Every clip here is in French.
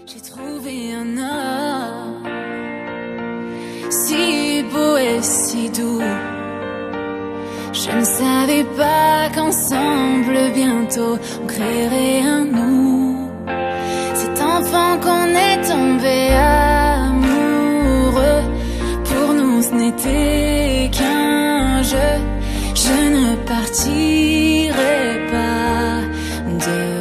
J'ai trouvé un homme si beau et si doux. Je ne savais pas qu'ensemble bientôt on créerait un nous. Cet enfant qu'on est tombé amoureux, pour nous ce n'était qu'un jeu. Je ne partirai pas demain.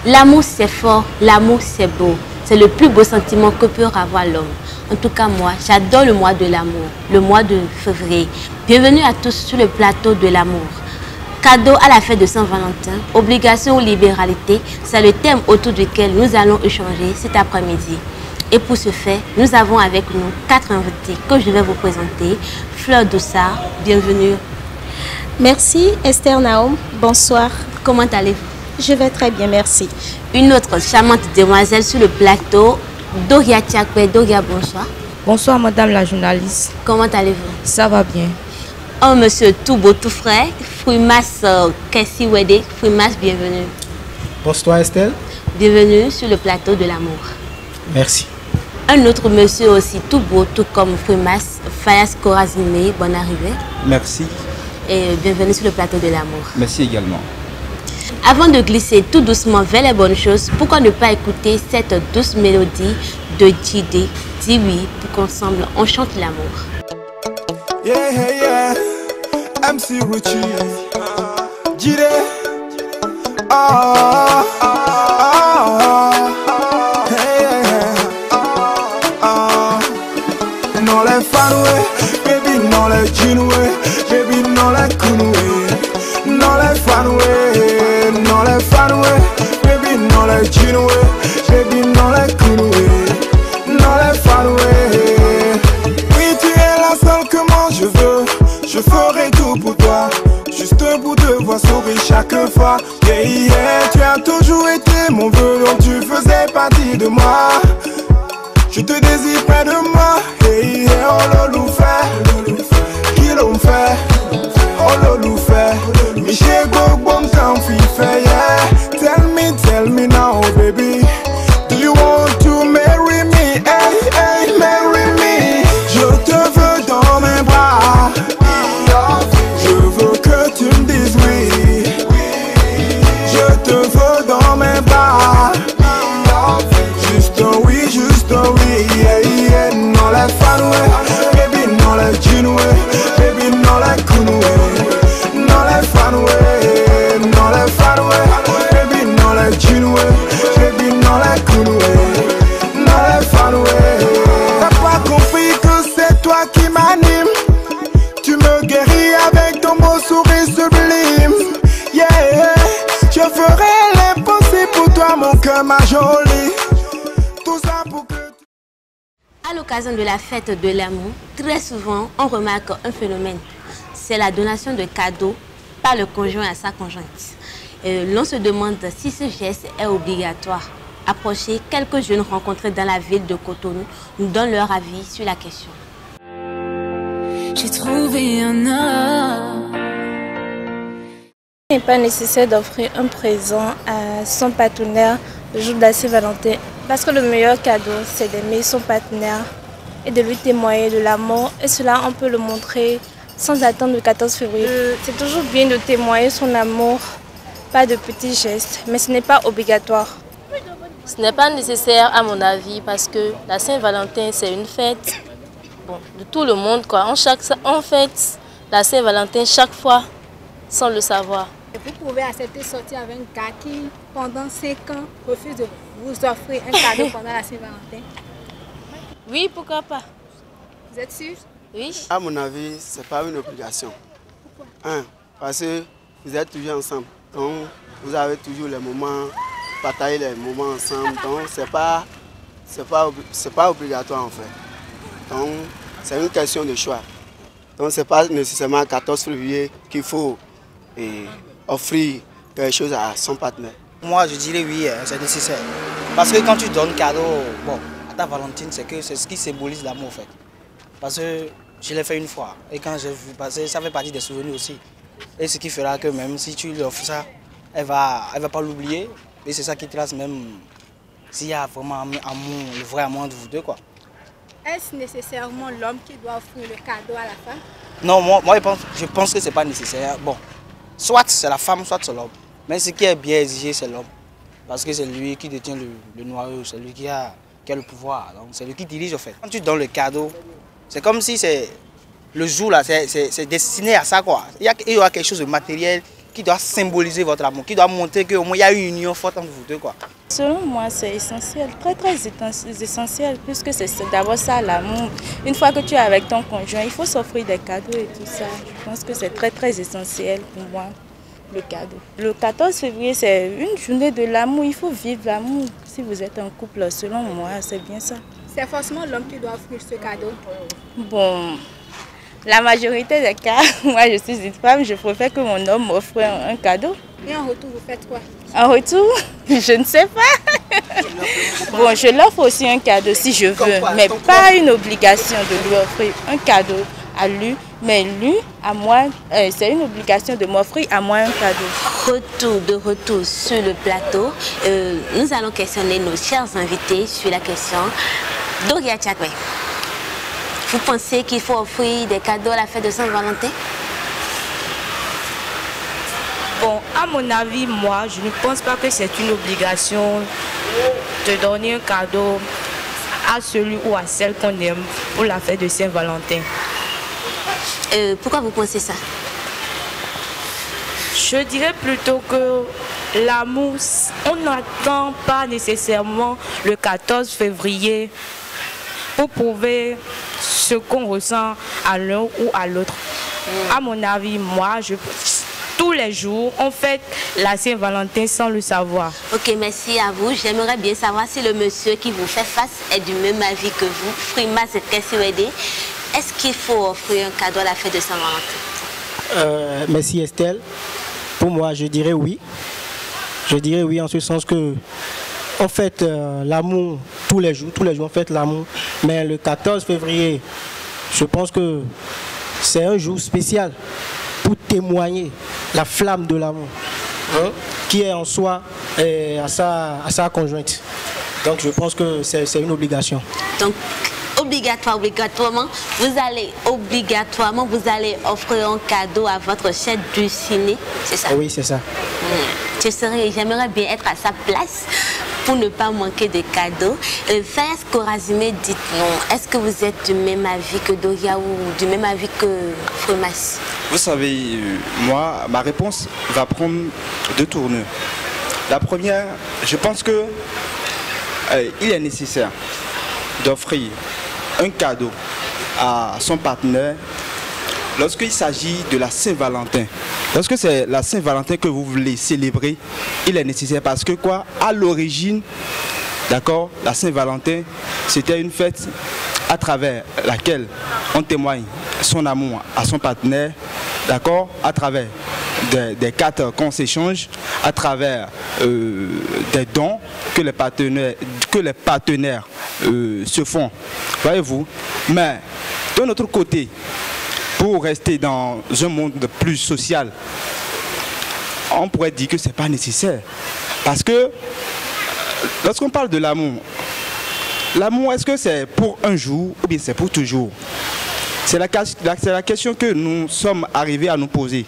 L'amour c'est fort, l'amour c'est beau. C'est le plus beau sentiment que peut avoir l'homme. En tout cas moi, j'adore le mois de l'amour, le mois de février. Bienvenue à tous sur le plateau de l'amour. Cadeau à la fête de Saint-Valentin, obligation ou libéralité, c'est le thème autour duquel nous allons échanger cet après-midi. Et pour ce faire, nous avons avec nous 4 invités que je vais vous présenter. Fleur Doussard, bienvenue. Merci Esther Naom, bonsoir. Comment allez-vous? Je vais très bien, merci. Une autre charmante demoiselle sur le plateau, Doria Tiakwe. Doria, bonsoir. Bonsoir madame la journaliste. Comment allez-vous? Ça va bien. Oh monsieur tout beau, tout frais, Frumas Kessi Wede. Frumas, bienvenue. Bonsoir Estelle. Bienvenue sur le plateau de l'amour. Merci. Un autre monsieur aussi tout beau, tout comme Frumas, Fayas Korazime, bonne arrivée. Merci. Et bienvenue sur le plateau de l'amour. Merci également. Avant de glisser tout doucement vers les bonnes choses, pourquoi ne pas écouter cette douce mélodie de JD, Dis oui, pour qu'ensemble on chante l'amour. Yeah, yeah, MC Richie, JD, non les fanoué, baby, non les jinoué, baby, non les kunoué, non les fanoué, non les fanoué, baby, non les jinoué, baby, non les kunoué, non les fanoué. Oui, tu es la seule que moi je veux, je ferai tout pour toi, juste pour te voir sourire chaque fois. Yeah, yeah, tu as toujours été mon vœu, donc tu faisais partie de moi. Je te désire près de moi. Hey, hey, oh lolou fait, qui l'on fait, oh lolou fait. Miché go bon quand fi fait, yeah. Tell me now, baby. Do you want to marry me? Hey, hey, marry me. Je te veux dans mes bras. Je veux que tu me dises oui. Je te veux dans mes bras. Juste un oui, yeah, yeah. Non les fanoué, baby, non les jinoué, baby, non les kunoué. Non les fanoué, baby, non les jinoué, baby, non les kunoué. Non les fanoué. T'as pas compris que c'est toi qui m'anime. Tu me guéris avec ton beau sourire sublime. Yeah, je ferai l'impossible pour toi, mon cœur, ma jolie. Tout ça pour que... À l'occasion de la fête de l'amour, très souvent on remarque un phénomène. C'est la donation de cadeaux par le conjoint à sa conjointe. L'on se demande si ce geste est obligatoire. Approchez quelques jeunes rencontrés dans la ville de Cotonou nous donnent leur avis sur la question. J'ai trouvé un homme. Il n'est pas nécessaire d'offrir un présent à son partenaire le jour de la Saint-Valentin. Parce que le meilleur cadeau, c'est d'aimer son partenaire et de lui témoigner de l'amour. Et cela, on peut le montrer sans attendre le 14 février. C'est toujours bien de témoigner son amour, pas de petits gestes, mais ce n'est pas obligatoire. Ce n'est pas nécessaire à mon avis parce que la Saint-Valentin, c'est une fête de tout le monde, quoi. On fête la Saint-Valentin chaque fois sans le savoir. Vous pouvez accepter de sortir avec un gars qui, pendant 5 ans, refuse de vous offrir un cadeau pendant la Saint-Valentin? Oui, pourquoi pas? Vous êtes sûr? Oui. À mon avis, ce n'est pas une obligation. Pourquoi? Parce que vous êtes toujours ensemble. Donc, vous avez toujours les moments, partager les moments ensemble. Donc, ce n'est pas obligatoire en fait. Donc, c'est une question de choix. Donc, ce n'est pas nécessairement le 14 février qu'il faut offrir quelque chose à son partenaire. Moi, je dirais oui, c'est nécessaire. Parce que quand tu donnes cadeau à ta Valentine, c'est ce qui symbolise l'amour en fait. Parce que je l'ai fait une fois. Et quand j'ai vu passer, ça fait partie des souvenirs aussi. Et ce qui fera que même si tu lui offres ça, elle va pas l'oublier. Et c'est ça qui trace même s'il y a vraiment un amour, le vrai amour entre vous deux, quoi. Est-ce nécessairement l'homme qui doit offrir le cadeau à la femme? Non, moi je pense que c'est pas nécessaire. Bon, soit c'est la femme, soit c'est l'homme. Mais ce qui est bien exigé, c'est l'homme. Parce que c'est lui qui détient le noyau, c'est lui qui a le pouvoir. Donc c'est lui qui dirige en fait. Quand tu donnes le cadeau, c'est comme si c'est le jour là, c'est destiné à ça quoi. Il y aura quelque chose de matériel qui doit symboliser votre amour, qui doit montrer qu'au moins il y a une union forte entre vous deux quoi. Selon moi, c'est essentiel, très essentiel, puisque c'est d'abord ça l'amour. Une fois que tu es avec ton conjoint, il faut s'offrir des cadeaux et tout ça. Je pense que c'est très essentiel pour moi, le cadeau. Le 14 février, c'est une journée de l'amour, il faut vivre l'amour. Si vous êtes un couple, selon moi, c'est bien ça. C'est forcément l'homme qui doit offrir ce cadeau? Bon, la majorité des cas, moi je suis une femme, je préfère que mon homme m'offre un cadeau. Et en retour, vous faites quoi? En retour, je ne sais pas. Bon, je l'offre aussi un cadeau si je veux, mais pas une obligation de lui offrir un cadeau à lui, mais lui, à moi, c'est une obligation de m'offrir à moi un cadeau. De retour sur le plateau, nous allons questionner nos chers invités sur la question. Doria Tchakwe, vous pensez qu'il faut offrir des cadeaux à la fête de Saint-Valentin? Bon, à mon avis, moi, je ne pense pas que c'est une obligation de donner un cadeau à celui ou à celle qu'on aime pour la fête de Saint-Valentin. Pourquoi vous pensez ça? Je dirais plutôt que l'amour, on n'attend pas nécessairement le 14 février pour prouver ce qu'on ressent à l'un ou à l'autre. À mon avis, moi, tous les jours, on fête la Saint-Valentin sans le savoir. Ok, merci à vous. J'aimerais bien savoir si le monsieur qui vous fait face est du même avis que vous. Frima, c'est question aidée. Est-ce qu'il faut offrir un cadeau à la fête de Saint-Valentin? Merci Estelle. Pour moi, je dirais oui. Je dirais oui en ce sens que on fête l'amour tous les jours on fête l'amour. Mais le 14 février, je pense que c'est un jour spécial pour témoigner la flamme de l'amour qui est en soi et à sa conjointe. Donc je pense que c'est une obligation. Donc obligatoirement, vous allez offrir un cadeau à votre chef du ciné, c'est ça? Oui, c'est ça. J'aimerais bien être à sa place pour ne pas manquer de cadeaux. Faiz Korazime, dites-nous, est-ce que vous êtes du même avis que Doria ou du même avis que Fremas? Vous savez, moi, ma réponse va prendre deux tournures. La première, je pense que il est nécessaire d'offrir un cadeau à son partenaire lorsqu'il s'agit de la Saint-Valentin. Lorsque c'est la Saint-Valentin que vous voulez célébrer, il est nécessaire parce que quoi, à l'origine, d'accord, la Saint-Valentin, c'était une fête à travers laquelle on témoigne son amour à son partenaire, d'accord, à travers des cartes qu'on s'échange, à travers des dons que les partenaires se font, voyez-vous. Mais de notre côté, pour rester dans un monde plus social, on pourrait dire que ce n'est pas nécessaire. Parce que lorsqu'on parle de l'amour, est-ce que c'est pour un jour ou bien c'est pour toujours? C'est la question que nous sommes arrivés à nous poser.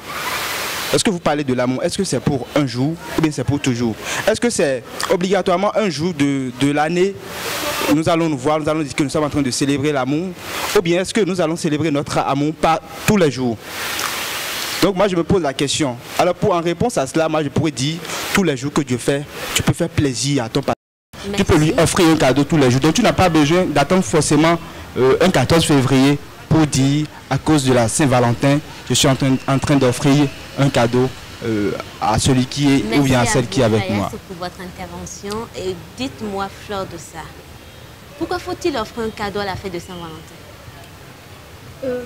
Est-ce que vous parlez de l'amour? Est-ce que c'est pour un jour ou bien c'est pour toujours? Est-ce que c'est obligatoirement un jour de l'année? Nous allons nous voir, nous allons dire que nous sommes en train de célébrer l'amour. Ou bien est-ce que nous allons célébrer notre amour pas tous les jours? Donc moi je me pose la question. Alors en réponse à cela, moi je pourrais dire tous les jours que Dieu fait, tu peux faire plaisir à ton partenaire. Tu peux lui offrir un cadeau tous les jours. Donc tu n'as pas besoin d'attendre forcément un 14 février pour dire à cause de la Saint-Valentin, je suis en train d'offrir un cadeau à celui qui est ou bien à celle qui est avec moi. Merci pour votre intervention. Et dites-moi, Fleur de ça, pourquoi faut-il offrir un cadeau à la fête de Saint-Valentin?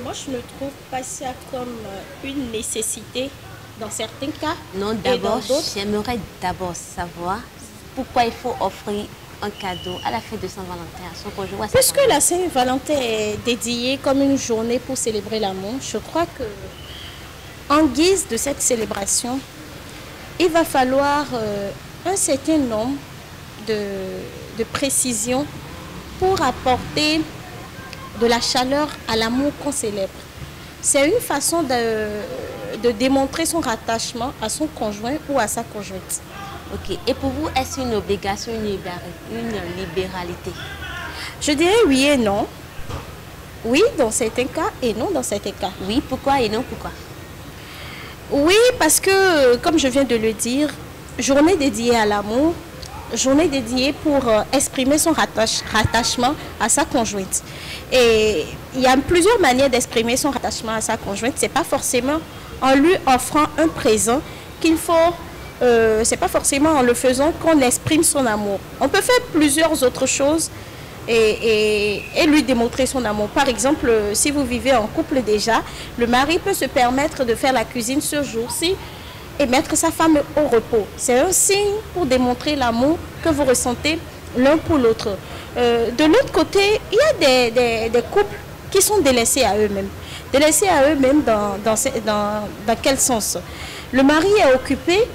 Moi, je ne trouve pas ça comme une nécessité dans certains cas. Non, d'abord, j'aimerais d'abord savoir pourquoi il faut offrir un cadeau à la fête de Saint-Valentin à son conjoint. Puisque la Saint-Valentin est dédiée comme une journée pour célébrer l'amour, je crois que en guise de cette célébration, il va falloir un certain nombre de précision pour apporter de la chaleur à l'amour qu'on célèbre. C'est une façon de démontrer son rattachement à son conjoint ou à sa conjointe. Ok. Et pour vous, est-ce une obligation, une libéralité? Je dirais oui et non. Oui, dans certains cas, et non dans certains cas. Oui, pourquoi et non pourquoi? Oui, parce que, comme je viens de le dire, journée dédiée à l'amour, journée dédiée pour exprimer son rattachement à sa conjointe. Et il y a plusieurs manières d'exprimer son rattachement à sa conjointe. Ce n'est pas forcément en lui offrant un présent qu'il faut... c'est pas forcément en le faisant qu'on exprime son amour. On peut faire plusieurs autres choses et lui démontrer son amour. Par exemple, si vous vivez en couple déjà, le mari peut se permettre de faire la cuisine ce jour-ci et mettre sa femme au repos. C'est un signe pour démontrer l'amour que vous ressentez l'un pour l'autre. De l'autre côté, il y a des couples qui sont délaissés à eux-mêmes. Délaissés à eux-mêmes dans quel sens? Le mari est occupé,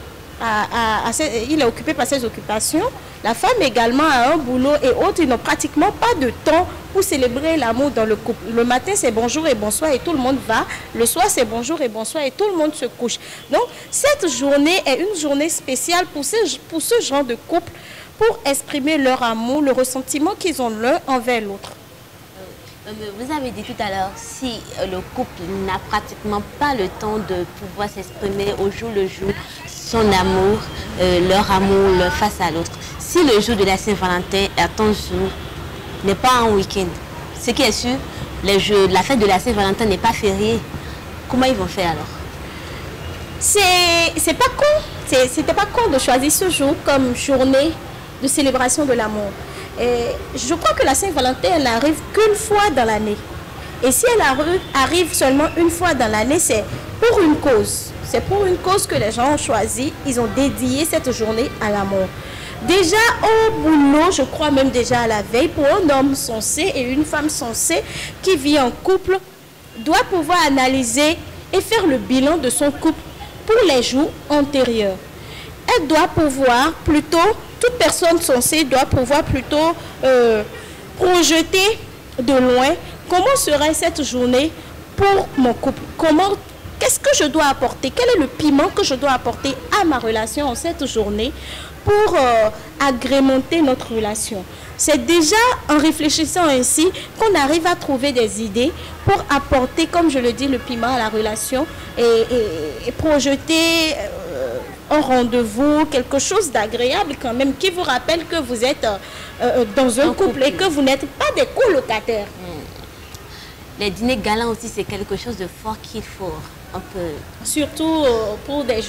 il est occupé par ses occupations. La femme également a un boulot et autres. Ils n'ont pratiquement pas de temps pour célébrer l'amour dans le couple. Le matin, c'est bonjour et bonsoir et tout le monde va. Le soir, c'est bonjour et bonsoir et tout le monde se couche. Donc, cette journée est une journée spéciale pour ce genre de couple, pour exprimer leur amour, le ressentiment qu'ils ont l'un envers l'autre. Vous avez dit tout à l'heure, si le couple n'a pratiquement pas le temps de pouvoir s'exprimer au jour le jour, son amour, leur amour face à l'autre. Si le jour de la Saint-Valentin est un jour, n'est pas un week-end, ce qui est sûr, la fête de la Saint-Valentin n'est pas fériée, comment ils vont faire alors? C'est pas con, c'était pas con de choisir ce jour comme journée de célébration de l'amour. Je crois que la Saint-Valentin, elle n'arrive qu'une fois dans l'année. Et si elle arrive seulement une fois dans l'année, c'est pour une cause. C'est pour une cause que les gens ont choisi. Ils ont dédié cette journée à l'amour. Déjà au boulot, je crois même déjà à la veille, pour un homme sensé et une femme sensée qui vit en couple, doit pouvoir analyser et faire le bilan de son couple pour les jours antérieurs. Elle doit pouvoir plutôt, toute personne sensée doit pouvoir plutôt projeter de loin comment serait cette journée pour mon couple. Qu'est-ce que je dois apporter? Quel est le piment que je dois apporter à ma relation en cette journée pour agrémenter notre relation? C'est déjà en réfléchissant ainsi qu'on arrive à trouver des idées pour apporter, comme je le dis, le piment à la relation et projeter un rendez-vous, quelque chose d'agréable quand même, qui vous rappelle que vous êtes dans un couple et que vous n'êtes pas des colocataires. Les dîners galants aussi, c'est quelque chose de fort qu'il faut un peu... Surtout pour des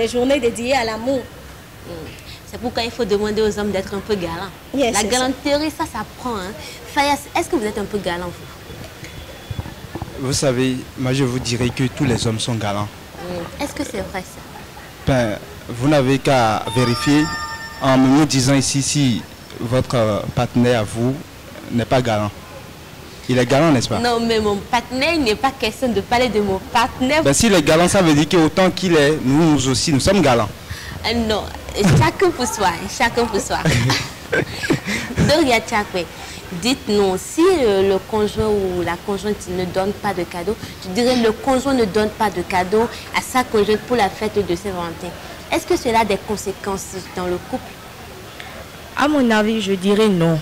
journées dédiées à l'amour. C'est pourquoi il faut demander aux hommes d'être un peu galants. Yes, la galanterie, ça s'apprend. Hein. Fayas, est-ce que vous êtes un peu galant, vous? Vous savez, moi je vous dirais que tous les hommes sont galants. Est-ce que c'est vrai ça? Ben, vous n'avez qu'à vérifier en me disant ici si votre partenaire à vous n'est pas galant. Il est galant, n'est-ce pas? Non, mais mon partenaire, il n'est pas question de parler de mon partenaire. Ben, s'il est galant, ça veut dire qu'autant qu'il est, nous aussi, nous sommes galants. Non, chacun pour soi, chacun pour soi. Doria Tchakwe, dites-nous, si le conjoint ou la conjointe ne donne pas de cadeau, je dirais le conjoint ne donne pas de cadeau à sa conjointe pour la fête de Saint-Valentin. Est-ce que cela a des conséquences dans le couple? À mon avis, je dirais non.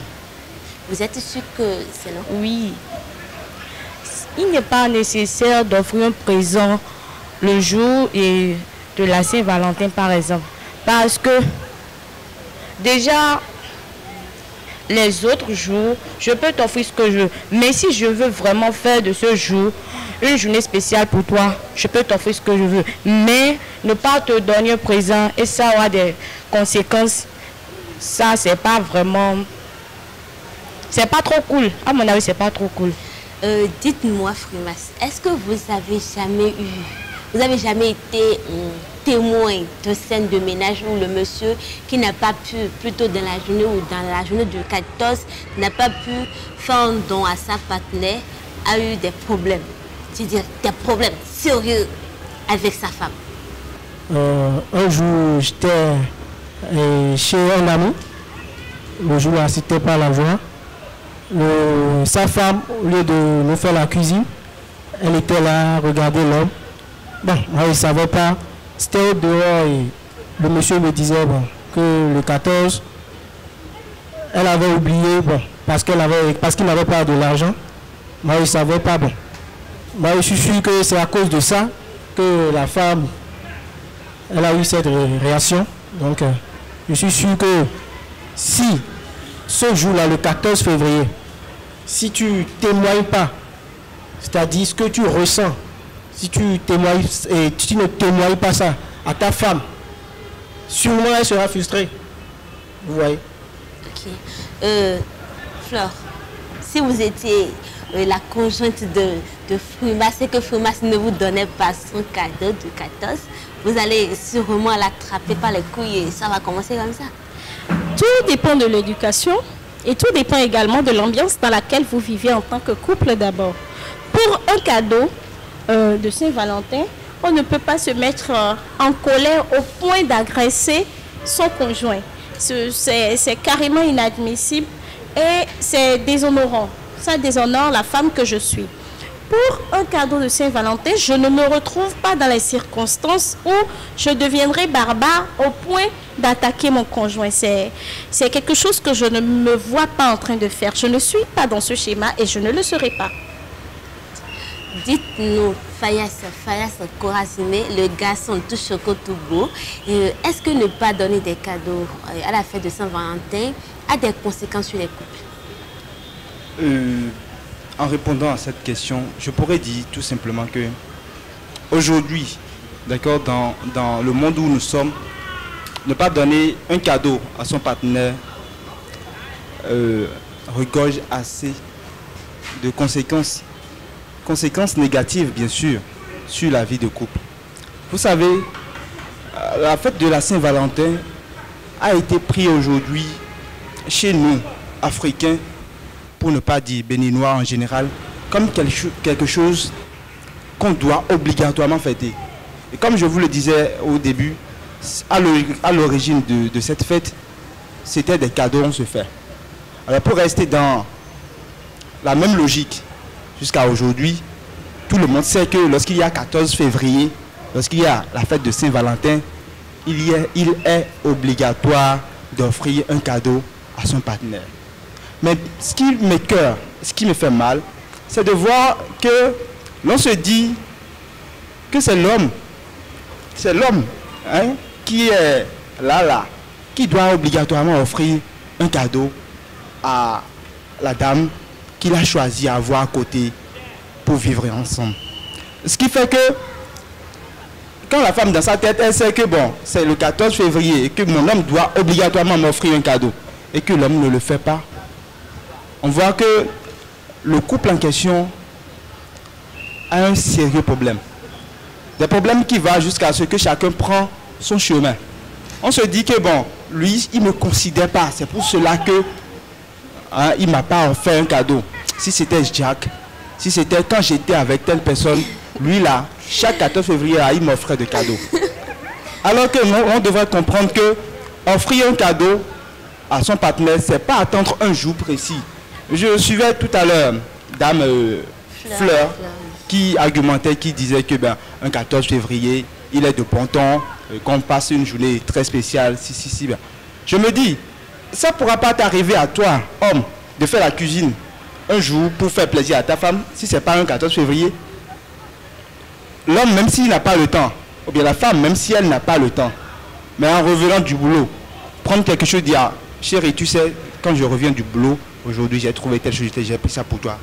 Vous êtes sûr que c'est non? Oui. Il n'est pas nécessaire d'offrir un présent le jour de la Saint-Valentin, par exemple. Parce que déjà, les autres jours, je peux t'offrir ce que je veux. Mais si je veux vraiment faire de ce jour une journée spéciale pour toi, je peux t'offrir ce que je veux. Mais ne pas te donner un présent et ça aura des conséquences, ça, c'est pas vraiment... C'est pas trop cool. À mon avis, c'est pas trop cool. Dites-moi, Frimas, est-ce que vous avez jamais été témoin de scène de ménage où le monsieur qui n'a pas pu, plutôt dans la journée ou dans la journée du 14, n'a pas pu faire un don à sa partenaire, a eu des problèmes, c'est-à-dire des problèmes sérieux avec sa femme? Un jour, j'étais chez un ami le jour assisté par la joie. Sa femme, au lieu de nous faire la cuisine, elle était là, regardait l'homme. Bon, moi, il ne savait pas. C'était au dehors et le monsieur me disait bon, que le 14, elle avait oublié, bon, parce qu'il n'avait pas de l'argent. Moi, je ne savais pas, bon. Moi, je suis sûr que c'est à cause de ça que la femme, elle a eu cette réaction. Donc, je suis sûr que si ce jour-là, le 14 février, si tu ne témoignes pas, c'est-à-dire ce que tu ressens, si tu témoignes et tu ne témoignes pas ça à ta femme, sûrement elle sera frustrée. Vous voyez? Ok. Fleur, si vous étiez la conjointe de Frumas et que Frumas ne vous donnait pas son cadeau du 14, vous allez sûrement l'attraper par les couilles et ça va commencer comme ça. Tout dépend de l'éducation et tout dépend également de l'ambiance dans laquelle vous vivez en tant que couple d'abord. Pour un cadeau de Saint-Valentin, on ne peut pas se mettre en colère au point d'agresser son conjoint. C'est carrément inadmissible et c'est déshonorant. Ça déshonore la femme que je suis. Pour un cadeau de Saint-Valentin, je ne me retrouve pas dans les circonstances où je deviendrai barbare au point d'attaquer mon conjoint. C'est quelque chose que je ne me vois pas en train de faire. Je ne suis pas dans ce schéma et je ne le serai pas. Dites-nous, Fayas Corazine, le garçon tout choco tout beau, est-ce que ne pas donner des cadeaux à la fête de Saint-Valentin a des conséquences sur les couples? En répondant à cette question, je pourrais dire tout simplement que aujourd'hui, d'accord, dans le monde où nous sommes, ne pas donner un cadeau à son partenaire regorge assez de conséquences négatives, bien sûr, sur la vie de couple. Vous savez, la fête de la Saint-Valentin a été prise aujourd'hui chez nous, Africains, pour ne pas dire béninois en général, comme quelque chose qu'on doit obligatoirement fêter. Et comme je vous le disais au début, à l'origine de cette fête, c'était des cadeaux on se fait. Alors pour rester dans la même logique jusqu'à aujourd'hui, tout le monde sait que lorsqu'il y a 14 février, lorsqu'il y a la fête de Saint-Valentin, il est obligatoire d'offrir un cadeau à son partenaire. Mais ce qui m'écoeure, ce qui me fait mal, c'est de voir que l'on se dit que c'est l'homme hein, qui est là, qui doit obligatoirement offrir un cadeau à la dame qu'il a choisi à avoir à côté pour vivre ensemble. Ce qui fait que quand la femme dans sa tête, elle sait que bon, c'est le 14 février et que mon homme doit obligatoirement m'offrir un cadeau et que l'homme ne le fait pas, on voit que le couple en question a un sérieux problème. Des problèmes qui vont jusqu'à ce que chacun prend son chemin. On se dit que bon, lui, il ne me considère pas. C'est pour cela que il ne m'a pas offert un cadeau. Si c'était Jack, si c'était quand j'étais avec telle personne, lui là, chaque 14 février, il m'offrait des cadeaux. Alors que on devrait comprendre que offrir un cadeau à son partenaire, c'est pas attendre un jour précis. Je suivais tout à l'heure Dame Fleur qui argumentait, qui disait que ben, un 14 février, il est de bon temps, qu'on passe une journée très spéciale, si. Ben. Je me dis, ça ne pourra pas t'arriver à toi, homme, de faire la cuisine un jour pour faire plaisir à ta femme, si ce n'est pas un 14 février. L'homme, même s'il n'a pas le temps, ou bien la femme, même si elle n'a pas le temps, mais en revenant du boulot, prendre quelque chose, dire, ah, chérie, tu sais, quand je reviens du boulot, aujourd'hui j'ai trouvé telle chose, j'ai pris ça pour toi.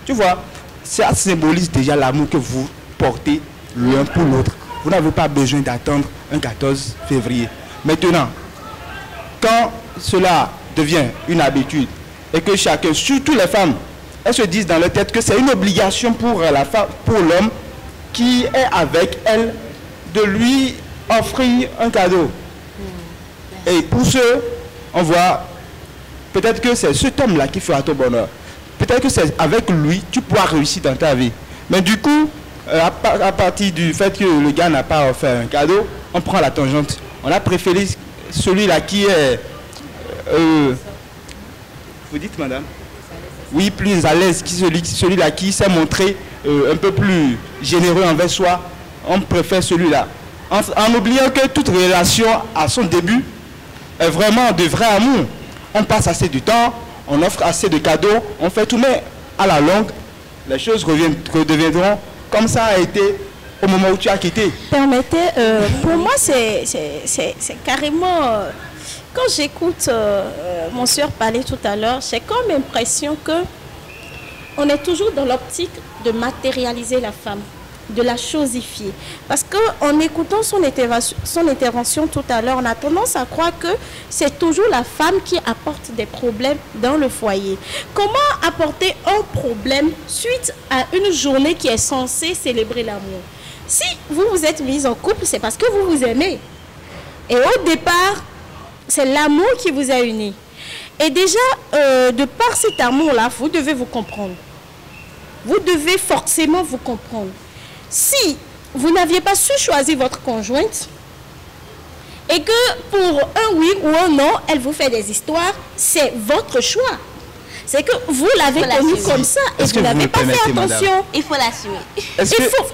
Tu vois, ça symbolise déjà l'amour que vous portez l'un pour l'autre. Vous n'avez pas besoin d'attendre un 14 février. Maintenant, quand cela devient une habitude et que chacun, surtout les femmes, elles se disent dans leur tête que c'est une obligation pour la femme, pour l'homme qui est avec elle, de lui offrir un cadeau. Et pour ceux, on voit, peut-être que c'est cet homme-là qui fera ton bonheur. Peut-être que c'est avec lui, tu pourras réussir dans ta vie. Mais du coup, à partir du fait que le gars n'a pas offert un cadeau, on prend la tangente. On a préféré celui-là qui est Vous dites, madame? Oui, plus à l'aise, celui-là qui s'est montré un peu plus généreux envers soi, on préfère celui-là. En oubliant que toute relation à son début est vraiment de vrai amour. On passe assez de temps, on offre assez de cadeaux, on fait tout, mais à la longue, les choses redeviendront comme ça a été au moment où tu as quitté. Permettez, pour moi, c'est carrément... quand j'écoute mon soeur parler tout à l'heure, j'ai comme l'impression que on est toujours dans l'optique de matérialiser la femme, de la chosifier. Parce qu'en écoutant son intervention tout à l'heure, on a tendance à croire que c'est toujours la femme qui apporte des problèmes dans le foyer. Comment apporter un problème suite à une journée qui est censée célébrer l'amour? Si vous vous êtes mise en couple, c'est parce que vous vous aimez. Et au départ, c'est l'amour qui vous a unis. Et déjà, de par cet amour-là, vous devez vous comprendre. Vous devez forcément vous comprendre. Si vous n'aviez pas su choisir votre conjointe, et que pour un oui ou un non, elle vous fait des histoires, c'est votre choix. C'est que vous l'avez connu comme ça et vous n'avez pas fait attention. Madame. Il faut l'assumer.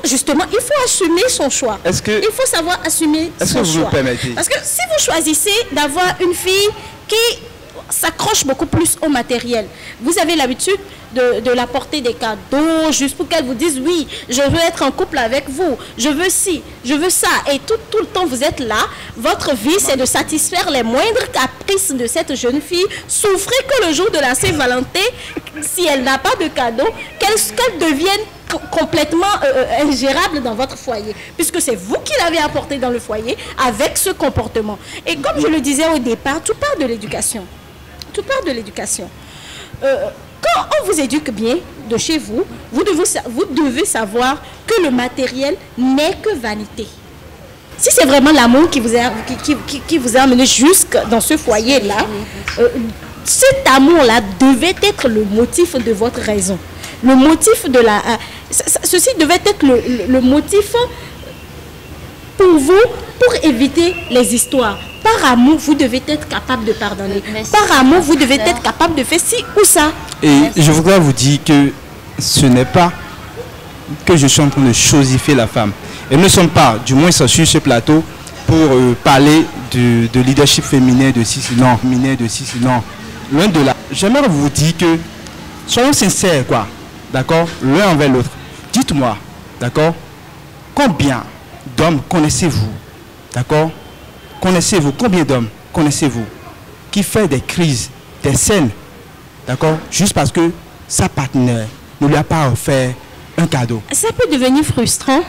Justement, il faut assumer son choix. Il faut savoir assumer son choix. Parce que si vous choisissez d'avoir une fille qui s'accroche beaucoup plus au matériel, vous avez l'habitude de l'apporter des cadeaux juste pour qu'elle vous dise oui, je veux être en couple avec vous, je veux ci, je veux ça, et tout le temps vous êtes là, votre vie c'est de satisfaire les moindres caprices de cette jeune fille. Souffrez que le jour de la Saint-Valentin, si elle n'a pas de cadeau, qu'elle devienne complètement ingérable dans votre foyer, puisque c'est vous qui l'avez apporté dans le foyer avec ce comportement. Et comme je le disais au départ, tout part de l'éducation. Tout part de l'éducation. Quand on vous éduque bien de chez vous, vous devez savoir que le matériel n'est que vanité. Si c'est vraiment l'amour qui vous a amené jusque dans ce foyer-là, cet amour-là devait être le motif de votre raison. Le motif de la... ceci devait être le motif pour vous, pour éviter les histoires. Par amour, vous devez être capable de pardonner. Par amour, vous devez être capable de faire ci ou ça. Et je voudrais vous dire que ce n'est pas que je suis en train de chosifier la femme. Et nous ne sommes pas, du moins sur ce plateau, pour parler de leadership féminin de non, loin de là. J'aimerais vous dire que soyons sincères, quoi. D'accord, l'un envers l'autre. Dites-moi, d'accord, combien d'hommes connaissez-vous? D'accord? Connaissez-vous, combien d'hommes connaissez-vous qui fait des crises, des scènes, d'accord, juste parce que sa partenaire ne lui a pas offert un cadeau? Ça peut devenir frustrant.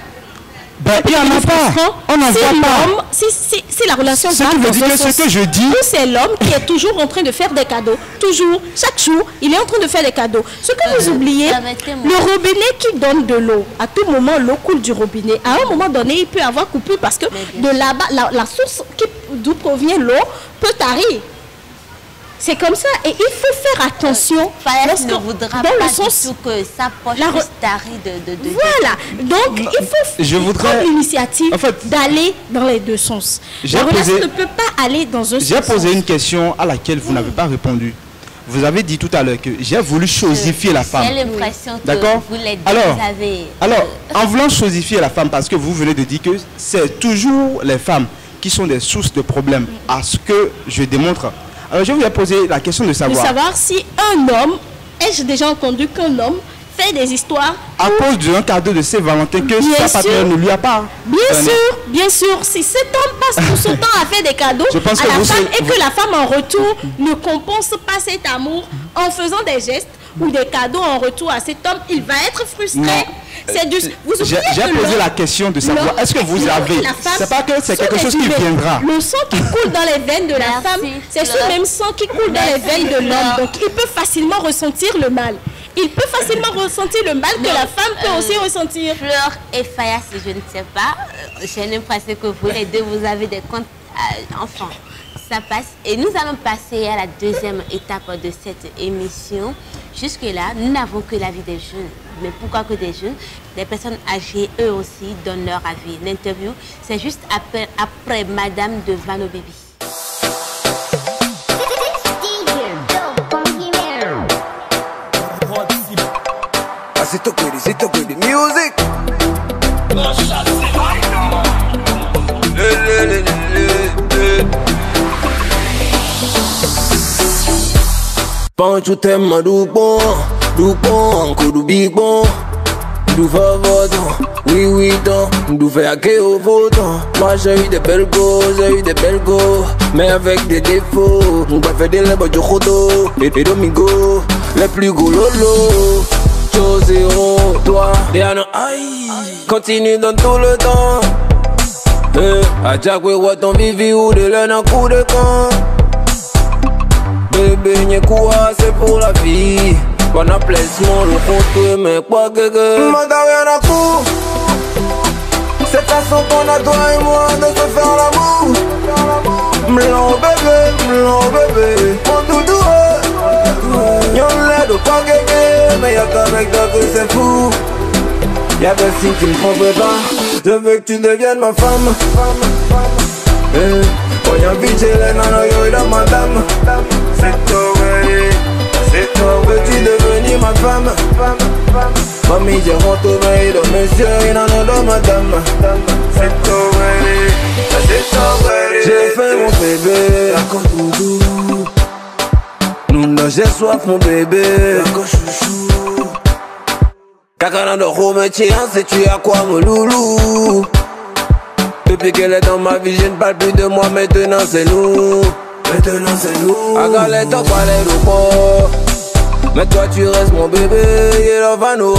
Ben, il n'y en a pas. On n'en voit pas. Si la relation va dans ce sens, ce que je dis, c'est l'homme qui est toujours en train de faire des cadeaux. Toujours, chaque jour, il est en train de faire des cadeaux. Ce que vous oubliez, le robinet qui donne de l'eau, à tout moment, l'eau coule du robinet. À un moment donné, il peut y avoir coupure parce que de là-bas, la source d'où provient l'eau peut tarir. C'est comme ça et il faut faire attention. Fayez ne voudra pas du tout que sa poche puisse tarir de voilà. Donc il faut prendre l'initiative d'aller dans les deux sens. La relation ne peut pas aller dans un seul sens. J'ai posé une question à laquelle vous n'avez pas répondu. Vous avez dit tout à l'heure que j'ai voulu chosifier la femme. J'ai l'impression que vous les deux avez... Alors, en voulant chosifier la femme, parce que vous venez de dire que c'est toujours les femmes qui sont des sources de problèmes à ce que je démontre. Alors je vous ai posé la question de savoir... De savoir si un homme, ai-je déjà entendu qu'un homme fait des histoires... À cause d'un cadeau de Saint-Valentin que sa partenaire ne lui a pas... Bien sûr. Si cet homme passe tout son temps à faire des cadeaux à la femme et que la femme en retour ne compense pas cet amour en faisant des gestes ou des cadeaux en retour à cet homme, il va être frustré. J'ai posé la question de savoir, est-ce que vous avez... C'est pas que c'est quelque chose qui viendra. Le sang qui coule dans les veines de la femme, c'est ce même sang qui coule dans les veines de l'homme. Donc il peut facilement ressentir le mal. Il peut facilement ressentir le mal que la femme peut aussi ressentir. Fleur et Fayas, je ne sais pas. J'ai l'impression que vous les deux, vous avez des comptes enfants. Ça passe. Et nous allons passer à la deuxième étape de cette émission. Jusque-là, nous n'avons que l'avis des jeunes. Mais pourquoi que des jeunes? Les personnes âgées, eux aussi, donnent leur avis. L'interview, c'est juste après Madame de Vano Baby. c'est tout que des music. Pancho t'aime du bon, encore du big bon. Du favoton, oui donc, du fait à qui au votant. Moi j'ai eu des belles go, mais avec des défauts. On va faire des lèvres du rodo, et des domingos, les plus gros lolo. Chose zéro, toi, Diana, aïe, continue dans tout le temps. À chaque fois, ton vivi ou de l'un en coup de camp. Bébé, n'y quoi, c'est pour la vie. Bon placement, le compte, mais quoi que Manda rien à coup. Cette façon qu'on a toi et moi de se faire l'amour. M'l'en bébé, mon doudou. Y'en l'aide au pas gagner, mais y'a qu'avec toi que c'est fou. Y'a des signes qui me trompent pas. Je veux que tu deviennes ma femme. Voyons vite, j'ai les nanos, dans madame. C'est toi, c'est toi, veux-tu devenir ma femme? Mamie, j'ai retrouvé de monsieur, et nanos de madame. C'est toi, c'est toi, j'ai fait mon bébé. D'accord, doudou. Non, j'ai soif, mon bébé. D'accord, chouchou. Kakana de Rome, tiens, sais-tu à quoi, mon loulou? Depuis qu'elle est dans ma vie, je ne parle plus de moi, maintenant c'est nous. À galette, on parle de corps. Mais toi tu restes mon bébé. Et là va nous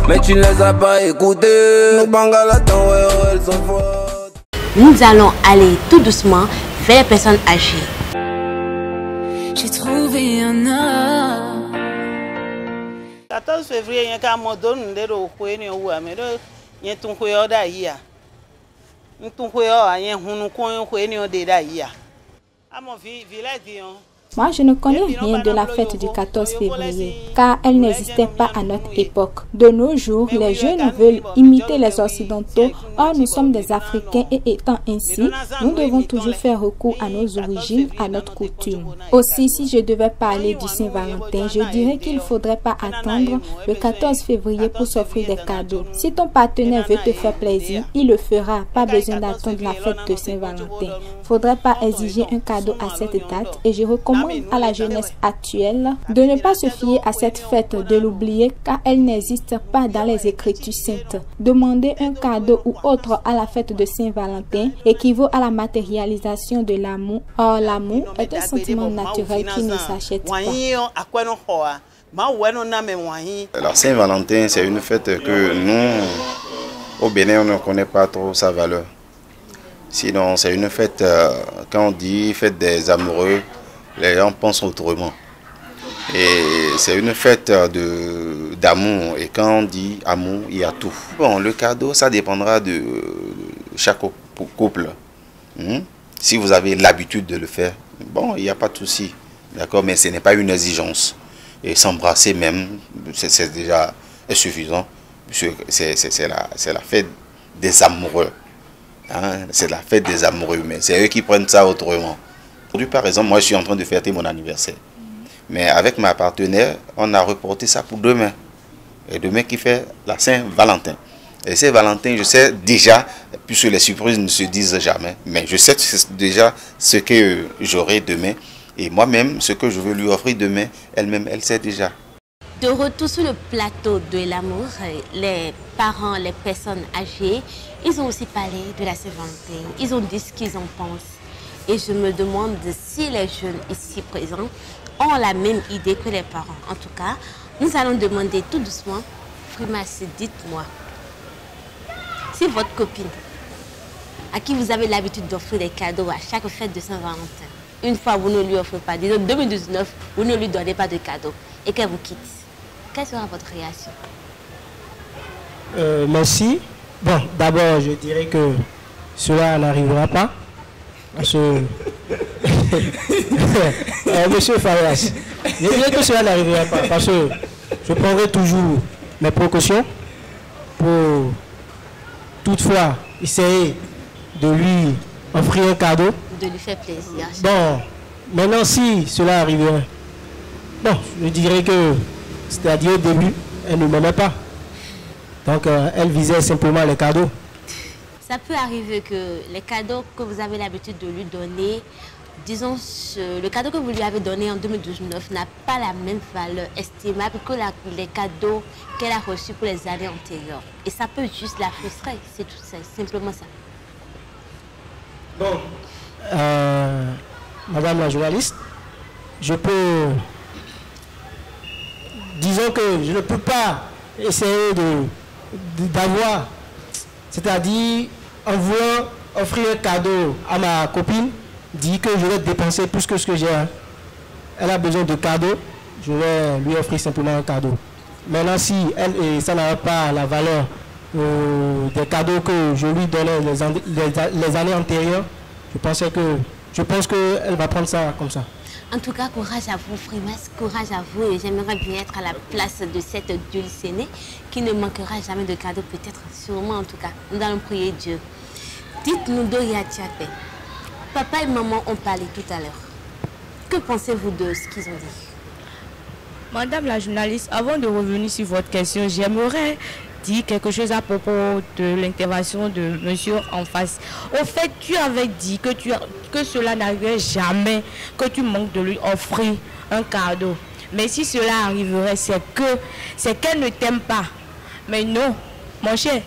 mais tu ne les as pas écoutés. Nos bangalas, elles sont fortes. Nous allons aller tout doucement vers les personnes âgées. J'ai trouvé un homme. 14 février, il y a un modèle de l'Okwé, il y a un peu d'aïa. Il y a un peu d'aïa. À mon village, Moi, je ne connais rien de la fête du 14 février, car elle n'existait pas à notre époque. De nos jours, les jeunes veulent imiter les Occidentaux, or nous sommes des Africains et étant ainsi, nous devons toujours faire recours à nos origines, à notre coutume. Aussi, si je devais parler du Saint-Valentin, je dirais qu'il ne faudrait pas attendre le 14 février pour s'offrir des cadeaux. Si ton partenaire veut te faire plaisir, il le fera, pas besoin d'attendre la fête de Saint-Valentin. Faudrait pas exiger un cadeau à cette date et je recommande à la jeunesse actuelle de ne pas se fier à cette fête, de l'oublier car elle n'existe pas dans les Écritures saintes. Demander un cadeau ou autre à la fête de Saint-Valentin équivaut à la matérialisation de l'amour. Or, l'amour est un sentiment naturel qui ne s'achète pas. Alors Saint-Valentin, c'est une fête que nous, au Bénin, on ne connaît pas trop sa valeur. Sinon, c'est une fête, quand on dit fête des amoureux, les gens pensent autrement. Et c'est une fête d'amour. Et quand on dit amour, il y a tout. Bon, le cadeau, ça dépendra de chaque couple. Si vous avez l'habitude de le faire, bon, il n'y a pas de souci. D'accord, mais ce n'est pas une exigence. Et s'embrasser même, c'est déjà suffisant. C'est la fête des amoureux. C'est la fête des amoureux, mais c'est eux qui prennent ça autrement. Aujourd'hui, par exemple, moi je suis en train de fêter mon anniversaire. Mais avec ma partenaire, on a reporté ça pour demain. Et demain qui fait la Saint-Valentin. Et Saint-Valentin, je sais déjà, puisque les surprises ne se disent jamais, mais je sais déjà ce que j'aurai demain. Et moi-même, ce que je veux lui offrir demain, elle-même, elle sait déjà. De retour sur le plateau de l'amour, les parents, les personnes âgées, ils ont aussi parlé de la Saint-Valentin. Ils ont dit ce qu'ils en pensent. Et je me demande si les jeunes ici présents ont la même idée que les parents. En tout cas, nous allons demander tout doucement, Frimas, dites-moi, si votre copine, à qui vous avez l'habitude d'offrir des cadeaux à chaque fête de Saint-Valentin, une fois vous ne lui offrez pas, disons 2019, vous ne lui donnez pas de cadeaux et qu'elle vous quitte, quelle sera votre réaction? Merci. Bon, d'abord, je dirais que cela n'arrivera pas. Parce que... Monsieur Farias, je dirais que cela n'arrivera pas. Parce que je prendrai toujours mes précautions pour toutefois essayer de lui offrir un cadeau. De lui faire plaisir. Bon, maintenant si cela arriverait, bon, je dirais que C'est-à-dire au début, elle ne m'aimait pas. Donc elle visait simplement les cadeaux. Ça peut arriver que les cadeaux que vous avez l'habitude de lui donner, disons, le cadeau que vous lui avez donné en 2019 n'a pas la même valeur estimable que les cadeaux qu'elle a reçus pour les années antérieures. Et ça peut juste la frustrer, c'est tout ça, simplement ça. Bon, madame la journaliste, je peux... Disons que je ne peux pas essayer d'avoir, c'est-à-dire en voulant offrir un cadeau à ma copine, dire que je vais dépenser plus que ce que j'ai. Elle a besoin de cadeaux, je vais lui offrir simplement un cadeau. Maintenant, si ça n'a pas la valeur des cadeaux que je lui donnais les années antérieures, je pense qu'elle va prendre ça comme ça. En tout cas, courage à vous, Frimas, courage à vous. Et j'aimerais bien être à la place de cette dulcinée qui ne manquera jamais de cadeaux, peut-être, sûrement en tout cas. Nous allons prier Dieu. Dites-nous, Doria Tchapé, papa et maman ont parlé tout à l'heure. Que pensez-vous de ce qu'ils ont dit? Madame la journaliste, avant de revenir sur votre question, j'aimerais dire quelque chose à propos de l'intervention de monsieur en face. Au fait, tu avais dit que cela n'arriverait jamais, que tu manques de lui offrir un cadeau. Mais si cela arriverait, c'est qu'elle ne t'aime pas. Mais non, mon cher.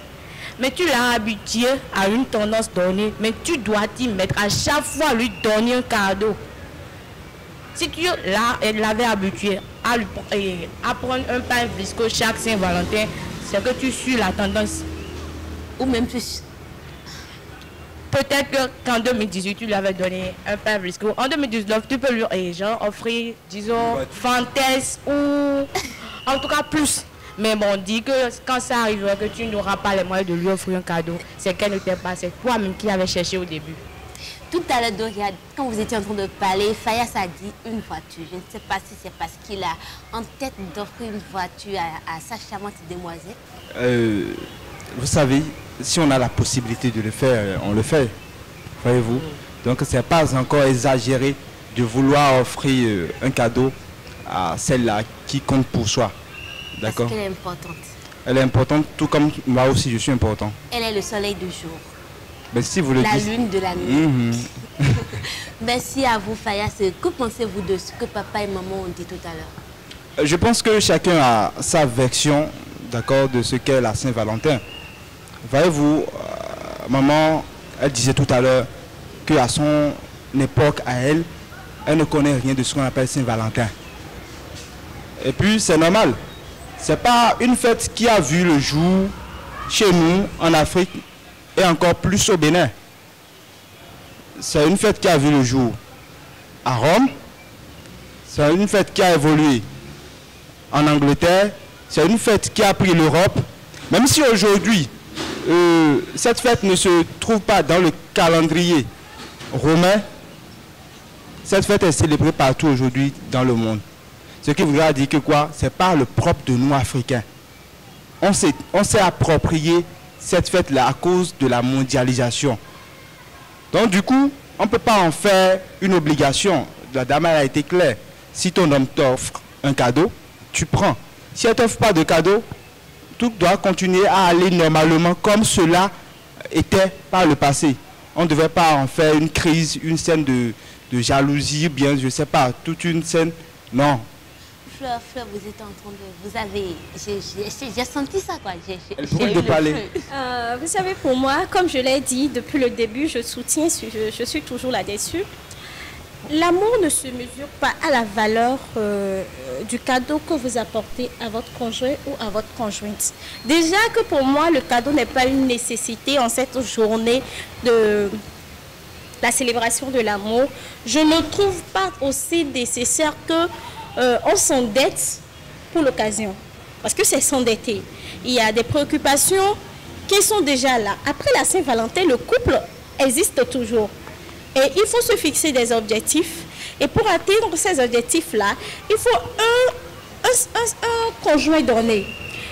Mais tu l'as habitué à une tendance donnée, mais tu dois t'y mettre à chaque fois lui donner un cadeau. Si tu l'avais habitué à prendre un pain visco chaque Saint-Valentin, c'est que tu suis la tendance. Ou même plus. Peut-être qu'en 2018, tu lui avais donné un pain visco. En 2019, tu peux lui offrir, disons, Fantes ou en tout cas plus. Mais bon, dit que quand ça arrivera, que tu n'auras pas les moyens de lui offrir un cadeau, c'est qu'elle ne t'aime pas, c'est toi-même qui avais cherché au début. Tout à l'heure, Doria, quand vous étiez en train de parler, Fayas a dit une voiture. Je ne sais pas si c'est parce qu'il a en tête d'offrir une voiture à sa charmante demoiselle. Vous savez, si on a la possibilité de le faire, on le fait. Voyez-vous. Donc, ce n'est pas encore exagéré de vouloir offrir un cadeau à celle-là qui compte pour soi. D'accord. Parce qu'elle est importante. Elle est importante, tout comme moi aussi, je suis important. Elle est le soleil du jour. Mais si vous le dites... La lune de la nuit. Merci à vous, Fayas. Que pensez-vous de ce que papa et maman ont dit tout à l'heure? Je pense que chacun a sa version, d'accord, de ce qu'est la Saint-Valentin. Voyez-vous, maman, elle disait tout à l'heure qu'à son époque, à elle, elle ne connaît rien de ce qu'on appelle Saint-Valentin. Et puis, c'est normal. Ce n'est pas une fête qui a vu le jour chez nous, en Afrique, et encore plus au Bénin. C'est une fête qui a vu le jour à Rome. C'est une fête qui a évolué en Angleterre. C'est une fête qui a pris l'Europe. Même si aujourd'hui, cette fête ne se trouve pas dans le calendrier romain, cette fête est célébrée partout aujourd'hui dans le monde. Ce qui voudra dire que quoi? C'est pas le propre de nous Africains. On s'est approprié cette fête-là à cause de la mondialisation. Donc du coup, on ne peut pas en faire une obligation. La dame a été claire. Si ton homme t'offre un cadeau, tu prends. Si elle ne t'offre pas de cadeau, tout doit continuer à aller normalement comme cela était par le passé. On ne devait pas en faire une crise, une scène de jalousie, bien, je ne sais pas, toute une scène. Non. Fleur, vous êtes en train de... Vous avez... J'ai senti ça, quoi. Elle brûle de parler. Vous savez, pour moi, comme je l'ai dit depuis le début, je soutiens, je suis toujours là-dessus. L'amour ne se mesure pas à la valeur du cadeau que vous apportez à votre conjoint ou à votre conjointe. Déjà que pour moi, le cadeau n'est pas une nécessité en cette journée de la célébration de l'amour. Je ne trouve pas aussi nécessaire que on s'endette pour l'occasion. Parce que c'est s'endetter. Il y a des préoccupations qui sont déjà là. Après la Saint-Valentin, le couple existe toujours. Et il faut se fixer des objectifs. Et pour atteindre ces objectifs-là, il faut un conjoint donné.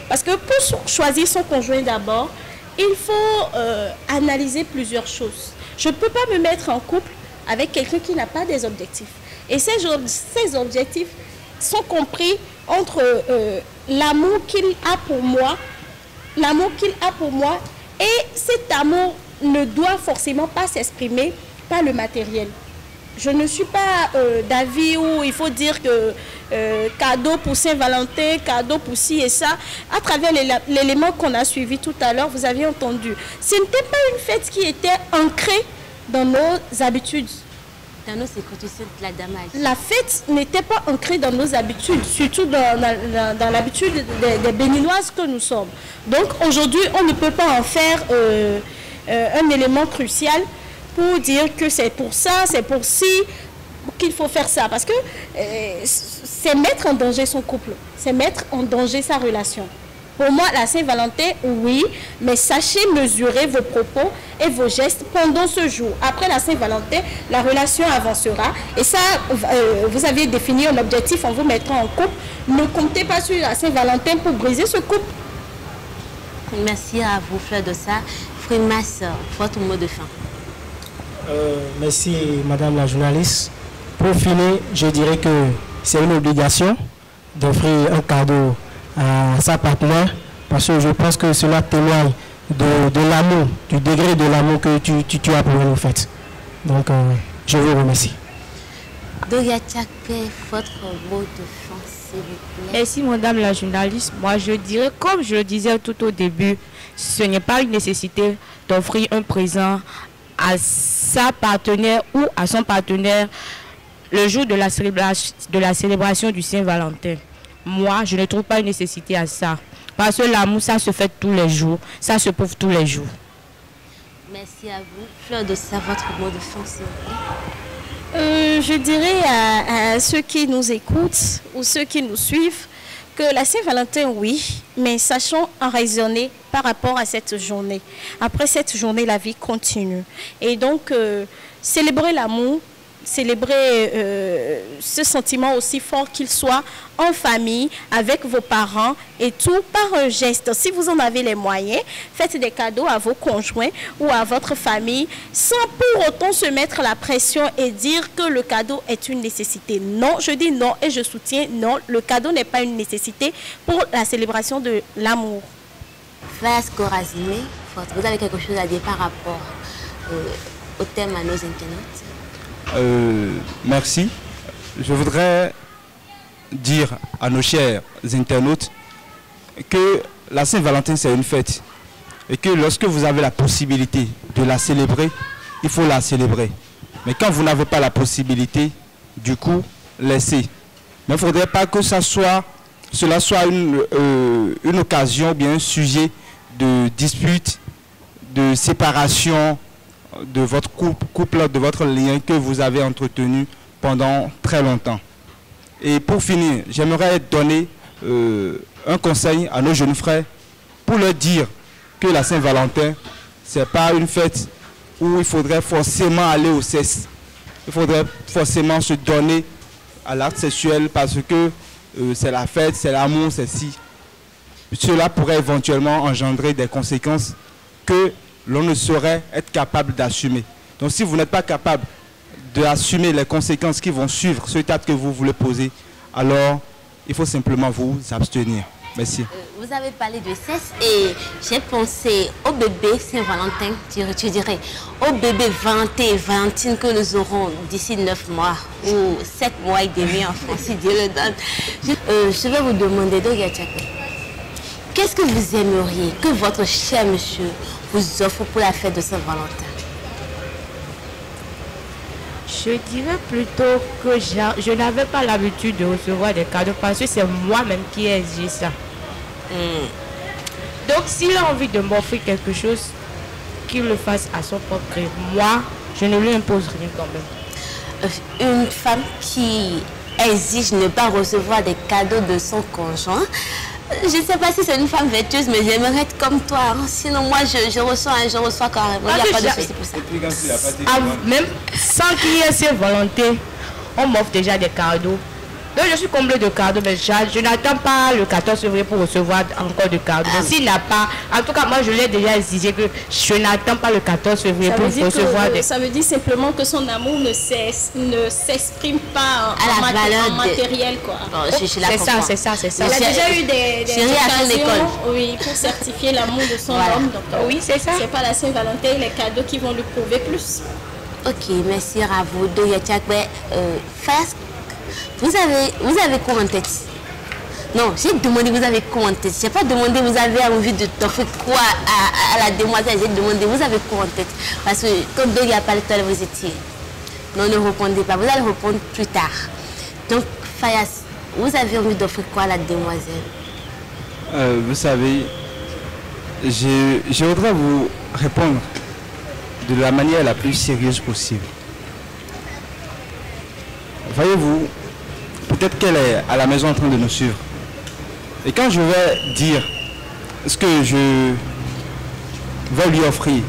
Parce que pour choisir son conjoint d'abord, il faut analyser plusieurs choses. Je ne peux pas me mettre en couple avec quelqu'un qui n'a pas des objectifs. Et ces objectifs, sont compris entre l'amour qu'il a pour moi, et cet amour ne doit forcément pas s'exprimer par le matériel. Je ne suis pas d'avis où il faut dire que cadeau pour Saint-Valentin, cadeau pour ci et ça. À travers l'élément qu'on a suivi tout à l'heure, vous avez entendu. Ce n'était pas une fête qui était ancrée dans nos habitudes. Dans nos écoutes, la damage. La fête n'était pas ancrée dans nos habitudes, surtout dans l'habitude des Béninoises que nous sommes. Donc aujourd'hui, on ne peut pas en faire un élément crucial pour dire que c'est pour ça, c'est pour ci, qu'il faut faire ça. Parce que c'est mettre en danger son couple, c'est mettre en danger sa relation. Pour moi, la Saint-Valentin, oui, mais sachez mesurer vos propos et vos gestes pendant ce jour. Après la Saint-Valentin, la relation avancera. Et ça, vous avez défini un objectif en vous mettant en couple. Ne comptez pas sur la Saint-Valentin pour briser ce couple. Merci à vous, Fleur de ça. Frimas, votre mot de fin. Merci, Madame la journaliste. Pour finir, je dirais que c'est une obligation d'offrir un cadeau à sa partenaire, parce que je pense que cela témoigne de l'amour, du degré de l'amour que tu as pour elle, en fait. Donc, je vous remercie. Doria Tchakpe, votre mot de fin, s'il vous plaît. Merci, Madame la journaliste. Moi, je dirais, comme je le disais tout au début, ce n'est pas une nécessité d'offrir un présent à sa partenaire ou à son partenaire le jour de la célébration du Saint-Valentin. Moi, je ne trouve pas une nécessité à ça. Parce que l'amour, ça se fait tous les jours. Ça se prouve tous les jours. Merci à vous. Fleur de ça, votre mot de fin, s'il vous plaît. Je dirais à ceux qui nous écoutent ou ceux qui nous suivent que la Saint-Valentin, oui, mais sachons en raisonner par rapport à cette journée. Après cette journée, la vie continue. Et donc, célébrer l'amour, célébrer ce sentiment aussi fort qu'il soit en famille, avec vos parents et tout par un geste. Si vous en avez les moyens, faites des cadeaux à vos conjoints ou à votre famille sans pour autant se mettre la pression et dire que le cadeau est une nécessité. Non, je dis non et je soutiens non. Le cadeau n'est pas une nécessité pour la célébration de l'amour. Vasco Razime, vous avez quelque chose à dire par rapport au thème à nos internautes? Merci. Je voudrais dire à nos chers internautes que la Saint-Valentin, c'est une fête. Et que lorsque vous avez la possibilité de la célébrer, il faut la célébrer. Mais quand vous n'avez pas la possibilité, du coup, laissez. Mais il ne faudrait pas que cela soit une occasion, bien un sujet de dispute, de séparation de votre couple, de votre lien que vous avez entretenu pendant très longtemps. Et pour finir, j'aimerais donner un conseil à nos jeunes frères pour leur dire que la Saint-Valentin, ce n'est pas une fête où il faudrait forcément aller au sexe. Il faudrait forcément se donner à l'acte sexuel parce que c'est la fête, c'est l'amour, c'est si. Cela pourrait éventuellement engendrer des conséquences que l'on ne saurait être capable d'assumer. Donc si vous n'êtes pas capable d'assumer les conséquences qui vont suivre ce acte que vous voulez poser, alors il faut simplement vous abstenir. Merci. Vous avez parlé de sexe et j'ai pensé au bébé Saint-Valentin, tu dirais, au bébé Valentin et Valentine que nous aurons d'ici 9 mois ou 7 mois et demi en France, si Dieu le donne. Je vais vous demander, qu'est-ce que vous aimeriez que votre cher monsieur vous offre pour la fête de Saint-Valentin? Je dirais plutôt que je n'avais pas l'habitude de recevoir des cadeaux parce que c'est moi-même qui ai exigé ça. Donc s'il a envie de m'offrir quelque chose, qu'il le fasse à son propre gré. Moi, je ne lui impose rien quand même. Une femme qui exige ne pas recevoir des cadeaux de son conjoint, je ne sais pas si c'est une femme vertueuse, mais j'aimerais être comme toi. Hein. Sinon, moi, je reçois carrément. Il n'y a pas de souci pour ça. Même sans qu'il y ait ses volontés, on m'offre déjà des cadeaux. Donc je suis comblée de cadeaux, mais je n'attends pas le 14 février pour recevoir encore de cadeaux. S'il n'a pas, en tout cas moi je l'ai déjà exigé que je n'attends pas le 14 février pour recevoir des... Ça veut dire simplement que son amour ne s'exprime pas en matériel, quoi. C'est ça. Il a déjà eu des occasions, oui, pour certifier l'amour de son homme. Donc, oui, c'est ça. C'est pas la Saint-Valentin, les cadeaux qui vont lui prouver plus. Ok, merci à vous deux. Vous avez quoi en tête? Non, j'ai demandé vous avez quoi en tête. Je n'ai pas demandé vous avez envie de t'offrir quoi à la demoiselle. J'ai demandé vous avez quoi en tête. Parce que quand Doya a parlé tout à l'heure, vous étiez. Non, ne répondez pas. Vous allez répondre plus tard. Donc, Fayas, vous avez envie d'offrir quoi à la demoiselle? Vous savez, je voudrais vous répondre de la manière la plus sérieuse possible. Voyez-vous, peut-être qu'elle est à la maison en train de nous suivre. Et quand je vais dire ce que je vais lui offrir,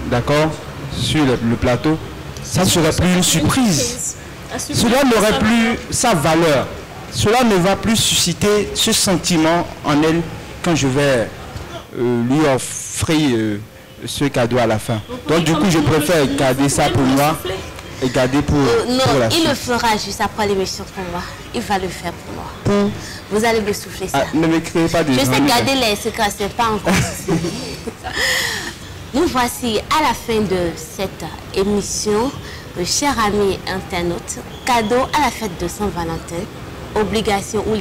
d'accord, sur le plateau, ça ne serait plus une surprise. Cela n'aurait plus sa valeur. Cela ne va plus susciter ce sentiment en elle quand je vais lui offrir ce cadeau à la fin. Donc du coup, je préfère garder ça pour moi et garder pour la suite. Il le fera juste après l'émission pour moi. Il va le faire pour moi. Vous allez me souffler ça. Ne me créez pas de Je sais garder les secrets, c'est pas encore. Nous voici à la fin de cette émission. Chers amis internautes, cadeau à la fête de Saint-Valentin, obligation ou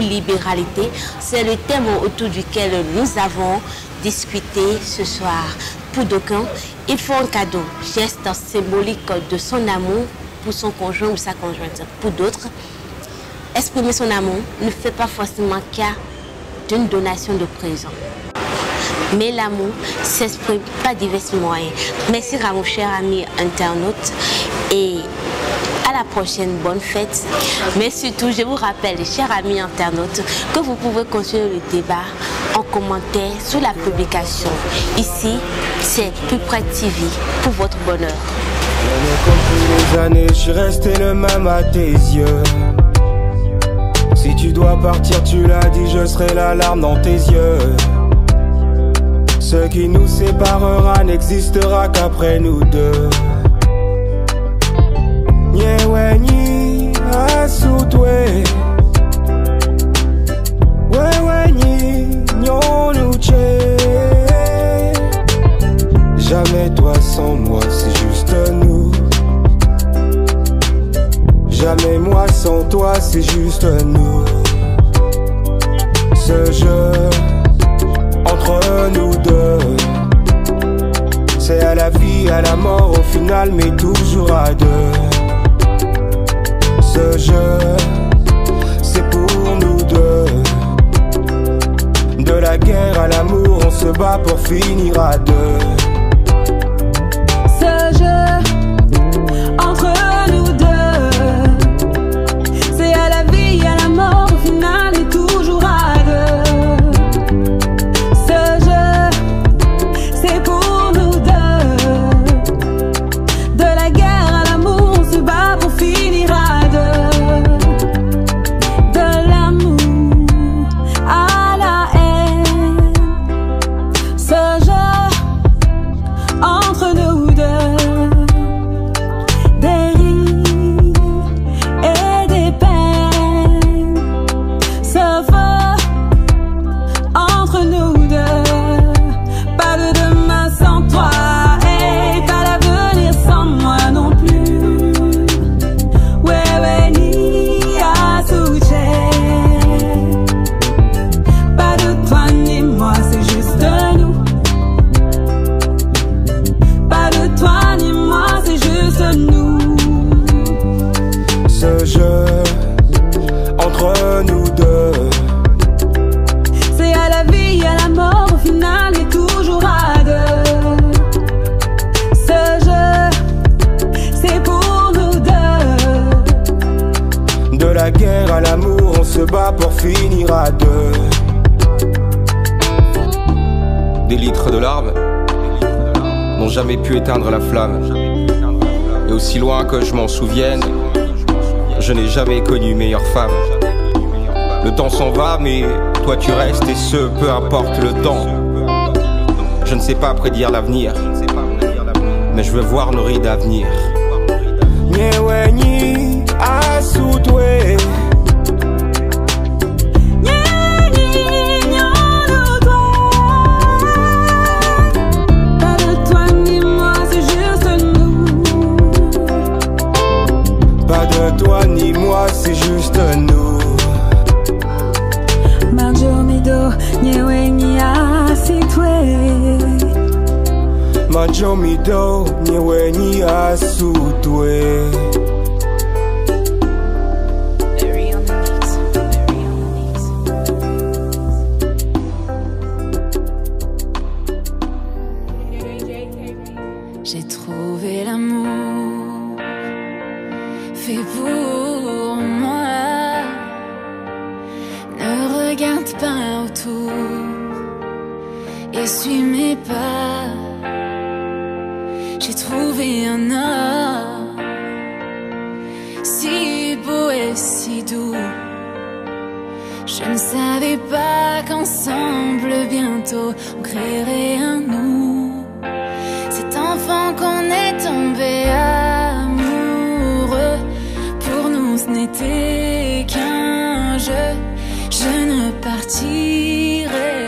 libéralité, c'est le thème autour duquel nous avons discuté ce soir. Pour d'aucuns, il faut un cadeau, geste symbolique de son amour pour son conjoint ou sa conjointe. Pour d'autres, exprimer son amour ne fait pas forcément cas d'une donation de présent. Mais l'amour s'exprime par divers moyens. Merci à mon cher ami internaute et à la prochaine bonne fête. Mais surtout, je vous rappelle, chers amis internautes, que vous pouvez continuer le débat en commentaire sous la publication. Ici, c'est Plus Près TV pour votre bonheur. Comme tous les années, je suis resté le même à tes yeux. Si tu dois partir, tu l'as dit, je serai la larme dans tes yeux. Ce qui nous séparera n'existera qu'après nous deux. Nyewenyi asutwe Wewenyi nyonuche. Jamais toi sans moi, c'est juste nous. Jamais moi sans toi, c'est juste nous. Ce jeu entre nous deux, c'est à la vie, à la mort au final, mais toujours à deux. Ce jeu, c'est pour nous deux. De la guerre à l'amour, on se bat pour finir à deux. Ce jeu entre nous deux, c'est à la vie, à la mort au final, et toujours à deux. Ce jeu, c'est pour nous deux. De la guerre à l'amour, on se bat pour finir à deux. De l'amour à la haine, ce jeu entre nous deux. Des rires et des peines, ce feu entre nous deux. Pas de demain sans toi et pas l'avenir sans moi non plus. Wewe ni asuche. Pas de toi ni moi, c'est juste nous. Pas de toi ni moi, c'est juste nous. Ce jeu entre nous deux, C'est à la vie, à la mort, au final, et toujours à deux. Ce jeu, c'est pour nous deux. de la guerre à l'amour, on se bat pour finir à deux. Des litres de larmes n'ont jamais pu éteindre la flamme. Et aussi loin que je m'en souvienne, Je n'ai jamais connu meilleure femme. Le temps s'en va, mais toi tu restes, et ce, peu importe le temps. Je ne sais pas prédire l'avenir, mais je veux voir nos rides à venir. Pas de toi ni moi, c'est juste nous. Majomido, nyewe ni asitwe. Majomido, nyewe ni asutwe. J'ai trouvé l'amour fait pour moi. Ne regarde pas autour, essuie mes pas. J'ai trouvé un homme si beau et si doux. Je ne savais pas qu'ensemble bientôt on créerait un nous. Cet enfant qu'on est tombé amoureux, pour nous ce n'était qu'un jeu. Je ne partirai